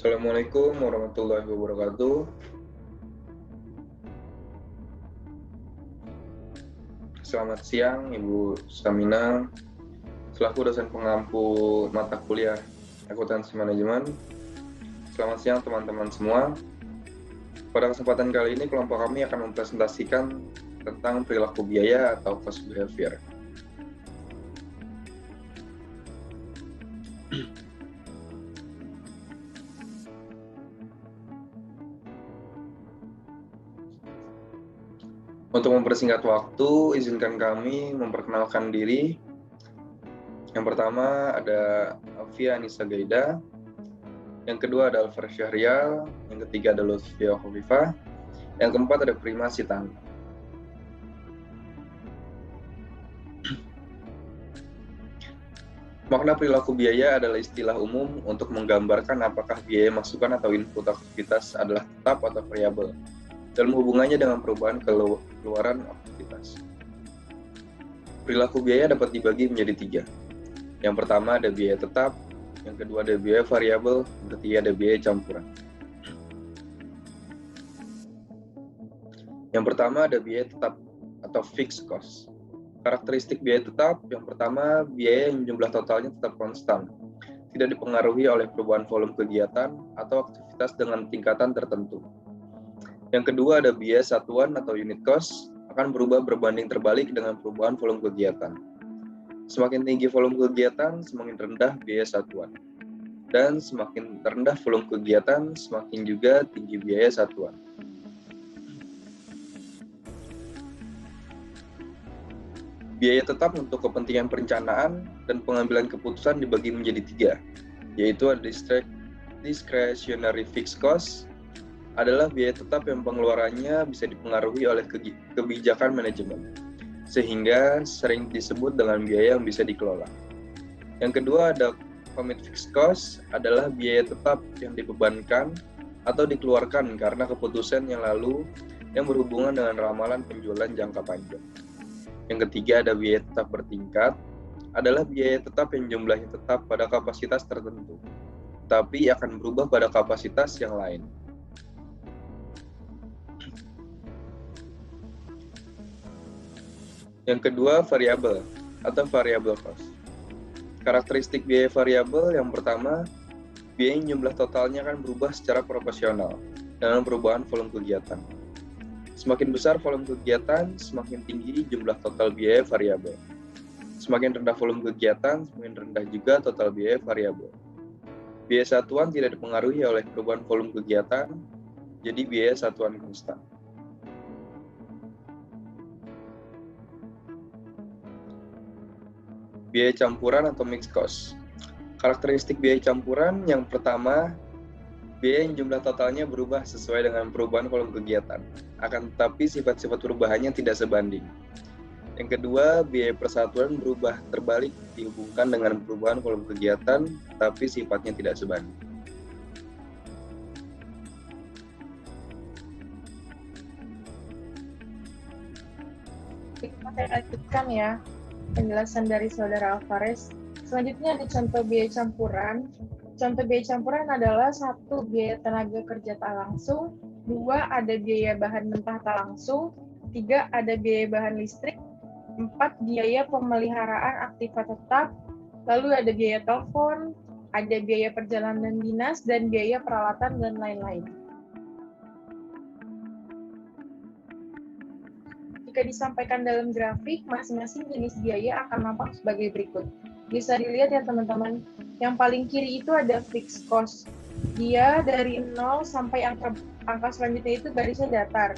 Assalamualaikum warahmatullahi wabarakatuh. Selamat siang, Ibu Stamina, selaku dosen pengampu mata kuliah Akuntansi Manajemen. Selamat siang teman-teman semua. Pada kesempatan kali ini, kelompok kami akan mempresentasikan tentang perilaku biaya atau cost behavior. Untuk mempersingkat waktu, izinkan kami memperkenalkan diri. Yang pertama ada Alfia Anissa Gaida, yang kedua ada Alvar Syahrial, yang ketiga ada Lutfia Khofifah, yang keempat ada Prima Sitang. Makna perilaku biaya adalah istilah umum untuk menggambarkan apakah biaya masukan atau input aktivitas adalah tetap atau variabel dalam hubungannya dengan perubahan keluaran aktivitas. Perilaku biaya dapat dibagi menjadi tiga. Yang pertama ada biaya tetap, yang kedua ada biaya variabel, yang ketiga ada biaya campuran. Yang pertama ada biaya tetap atau fixed cost. Karakteristik biaya tetap, yang pertama biaya yang jumlah totalnya tetap konstan, tidak dipengaruhi oleh perubahan volume kegiatan atau aktivitas dengan tingkatan tertentu. Yang kedua ada biaya satuan atau unit cost, akan berubah berbanding terbalik dengan perubahan volume kegiatan. Semakin tinggi volume kegiatan, semakin rendah biaya satuan. Dan semakin rendah volume kegiatan, semakin juga tinggi biaya satuan. Biaya tetap untuk kepentingan perencanaan dan pengambilan keputusan dibagi menjadi tiga, yaitu ada discretionary fixed cost, adalah biaya tetap yang pengeluarannya bisa dipengaruhi oleh kebijakan manajemen, sehingga sering disebut dengan biaya yang bisa dikelola. Yang kedua ada commit fixed cost, adalah biaya tetap yang dibebankan atau dikeluarkan karena keputusan yang lalu yang berhubungan dengan ramalan penjualan jangka panjang. Yang ketiga ada biaya tetap bertingkat, adalah biaya tetap yang jumlahnya tetap pada kapasitas tertentu, tapi akan berubah pada kapasitas yang lain. Yang kedua, variabel atau variable cost. Karakteristik biaya variabel yang pertama, biaya jumlah totalnya akan berubah secara proporsional dengan perubahan volume kegiatan. Semakin besar volume kegiatan, semakin tinggi jumlah total biaya variabel. Semakin rendah volume kegiatan, semakin rendah juga total biaya variabel. Biaya satuan tidak dipengaruhi oleh perubahan volume kegiatan, jadi biaya satuan konstan. Biaya campuran atau mixed cost. Karakteristik biaya campuran yang pertama, biaya yang jumlah totalnya berubah sesuai dengan perubahan volume kegiatan, akan tetapi sifat-sifat perubahannya tidak sebanding. Yang kedua, biaya persatuan berubah terbalik dihubungkan dengan perubahan volume kegiatan, tapi sifatnya tidak sebanding. Saya lanjutkan ya penjelasan dari Saudara Alvarez. Selanjutnya ada contoh biaya campuran. Contoh biaya campuran adalah 1. Biaya tenaga kerja tak langsung, 2. Ada biaya bahan mentah tak langsung, 3. Ada biaya bahan listrik, 4. Biaya pemeliharaan aktiva tetap, lalu ada biaya telepon, ada biaya perjalanan dinas, dan biaya peralatan dan lain-lain. Jika disampaikan dalam grafik, masing-masing jenis biaya akan nampak sebagai berikut. Bisa dilihat ya teman-teman, yang paling kiri itu ada fixed cost. Dia dari 0 sampai angka selanjutnya itu garisnya datar.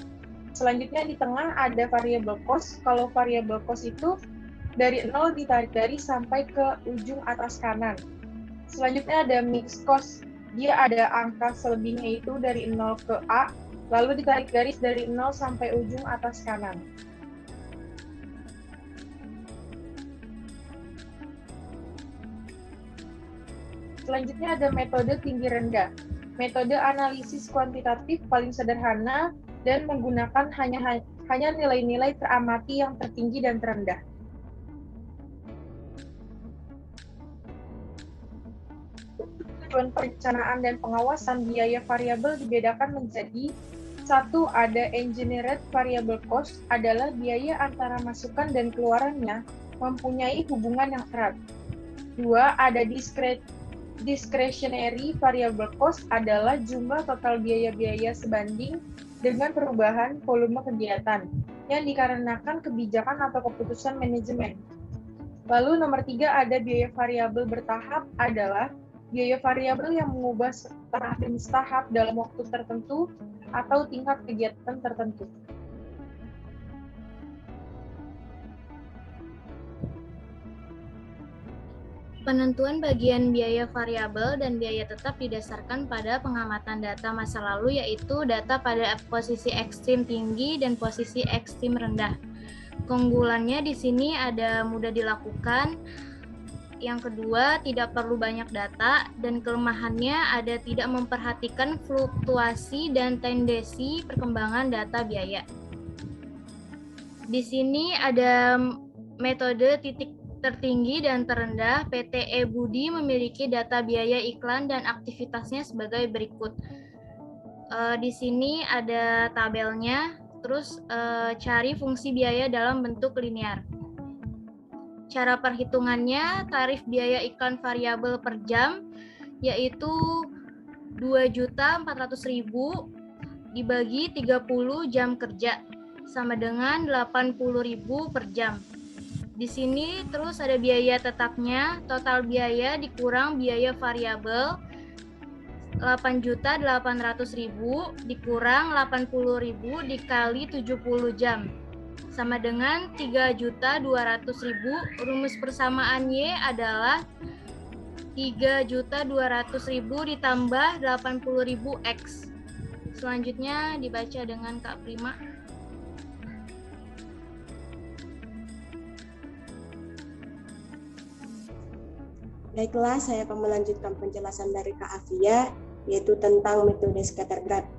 Selanjutnya di tengah ada variable cost. Kalau variable cost itu dari 0 ditarik garis sampai ke ujung atas kanan. Selanjutnya ada mixed cost. Dia ada angka selebihnya itu dari 0 ke A, lalu ditarik garis dari 0 sampai ujung atas kanan. Selanjutnya ada metode tinggi rendah. Metode analisis kuantitatif paling sederhana dan menggunakan hanya nilai-nilai teramati yang tertinggi dan terendah. acuan perencanaan dan pengawasan, biaya variabel dibedakan menjadi: satu, ada engineered variable cost, adalah biaya antara masukan dan keluarannya mempunyai hubungan yang erat. Dua, ada discretionary variable cost, adalah jumlah total biaya-biaya sebanding dengan perubahan volume kegiatan yang dikarenakan kebijakan atau keputusan manajemen. Lalu nomor 3, ada biaya variabel bertahap, adalah biaya variabel yang mengubah setahap demi setahap dalam waktu tertentu atau tingkat kegiatan tertentu. Penentuan bagian biaya variabel dan biaya tetap didasarkan pada pengamatan data masa lalu, yaitu data pada posisi ekstrim tinggi dan posisi ekstrim rendah. Keunggulannya di sini ada mudah dilakukan. Yang kedua, tidak perlu banyak data, dan kelemahannya ada tidak memperhatikan fluktuasi dan tendensi perkembangan data biaya. Di sini ada metode titik tertinggi dan terendah. PT Budi memiliki data biaya iklan dan aktivitasnya sebagai berikut. Di sini ada tabelnya, terus cari fungsi biaya dalam bentuk linear. Cara perhitungannya, tarif biaya iklan variabel per jam yaitu 2.400.000 dibagi 30 jam kerja sama dengan 80.000 per jam. Di sini terus ada biaya tetapnya, total biaya dikurang biaya variabel 8.800.000 dikurang 80.000 dikali 70 jam sama dengan 3.200.000. Rumus persamaan Y adalah 3.200.000 ditambah 80.000 X. Selanjutnya dibaca dengan Kak Prima. Baiklah, saya akan melanjutkan penjelasan dari Kak Afia, yaitu tentang metode scatter graph.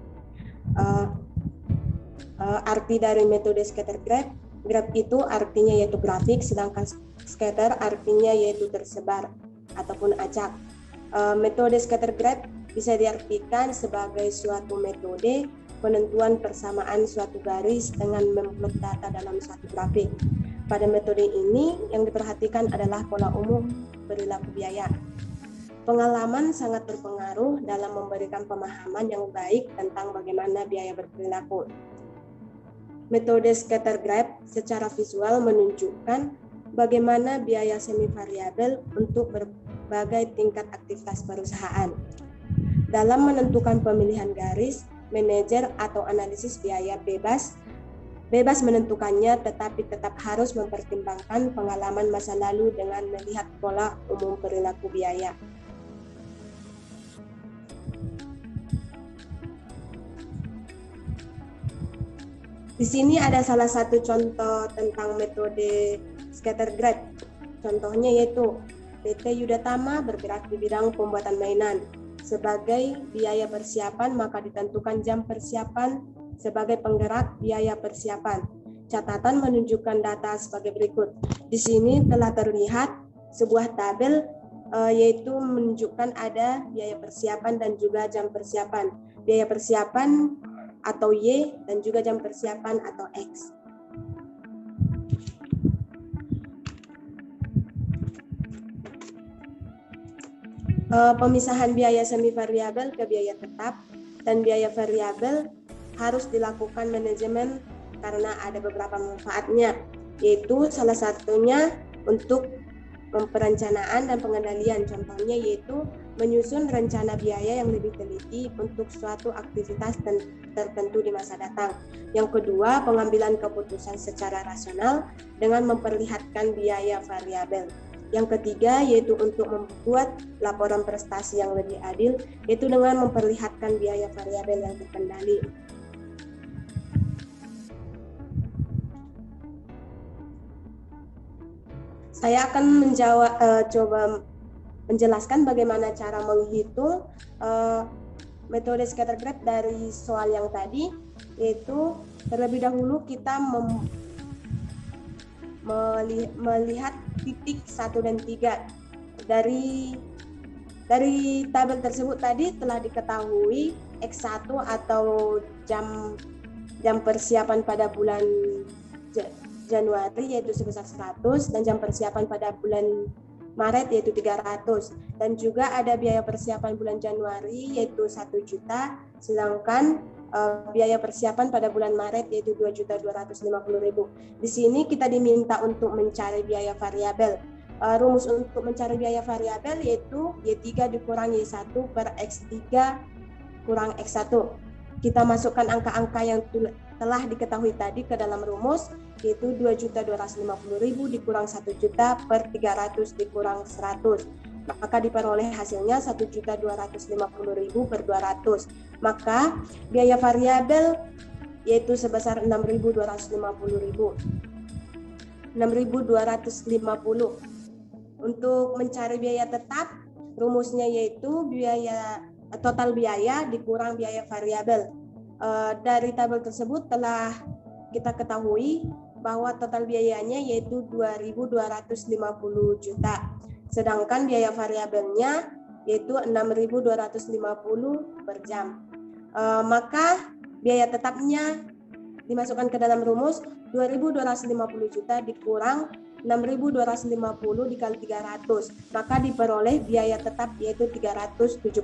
Arti dari metode scatter graph, graph itu artinya yaitu grafik, sedangkan scatter artinya yaitu tersebar ataupun acak. Metode scatter graph bisa diartikan sebagai suatu metode penentuan persamaan suatu garis dengan memplot data dalam suatu grafik. Pada metode ini yang diperhatikan adalah pola umum perilaku biaya. Pengalaman sangat berpengaruh dalam memberikan pemahaman yang baik tentang bagaimana biaya berperilaku. Metode scatter graph secara visual menunjukkan bagaimana biaya semi variabel untuk berbagai tingkat aktivitas perusahaan. Dalam menentukan pemilihan garis, manajer atau analisis biaya bebas menentukannya, tetapi tetap harus mempertimbangkan pengalaman masa lalu dengan melihat pola umum perilaku biaya. Di sini ada salah satu contoh tentang metode scatter graph. Contohnya yaitu PT Yudatama bergerak di bidang pembuatan mainan. Sebagai biaya persiapan, maka ditentukan jam persiapan sebagai penggerak biaya persiapan. Catatan menunjukkan data sebagai berikut. Di sini telah terlihat sebuah tabel yaitu menunjukkan ada biaya persiapan dan juga jam persiapan. Biaya persiapan atau Y dan juga jam persiapan atau X. Pemisahan biaya semi variabel ke biaya tetap dan biaya variabel harus dilakukan manajemen karena ada beberapa manfaatnya, yaitu salah satunya untuk perencanaan dan pengendalian. Contohnya yaitu menyusun rencana biaya yang lebih teliti untuk suatu aktivitas tertentu di masa datang. Yang kedua, pengambilan keputusan secara rasional dengan memperlihatkan biaya variabel. Yang ketiga, yaitu untuk membuat laporan prestasi yang lebih adil, yaitu dengan memperlihatkan biaya variabel yang terkendali. Saya akan coba menjelaskan bagaimana cara menghitung metode scatter graph dari soal yang tadi, yaitu terlebih dahulu kita melihat titik 1 dan 3 dari Dari tabel tersebut tadi telah diketahui X1 atau jam persiapan pada bulan Januari yaitu sebesar 100 dan jam persiapan pada bulan Maret yaitu 300, dan juga ada biaya persiapan bulan Januari yaitu 1 juta, sedangkan biaya persiapan pada bulan Maret yaitu 2.250.000. Di sini kita diminta untuk mencari biaya variabel. Rumus untuk mencari biaya variabel yaitu Y3 dikurang Y1 per X3 kurang X1. Kita masukkan angka-angka yang telah diketahui tadi ke dalam rumus, yaitu 2.250.000 dikurang 1 juta per 300 dikurang 100. Maka diperoleh hasilnya 1.250.000 per 200. Maka biaya variabel yaitu sebesar 6.250.000. 6.250. Untuk mencari biaya tetap, rumusnya yaitu total biaya dikurang biaya variabel. Dari tabel tersebut telah kita ketahui bahwa total biayanya yaitu 2.250 juta. Sedangkan biaya variabelnya yaitu 6.250 per jam. Maka biaya tetapnya dimasukkan ke dalam rumus 2.250 juta dikurang 6.250 dikali 300, maka diperoleh biaya tetap yaitu 375.000.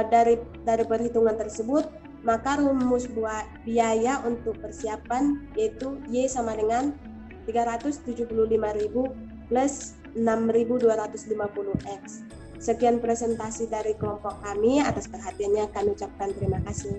Dari perhitungan tersebut, maka rumus biaya untuk persiapan yaitu Y sama dengan 375.000 plus 6.250X. Sekian presentasi dari kelompok kami. Atas perhatiannya kami ucapkan terima kasih.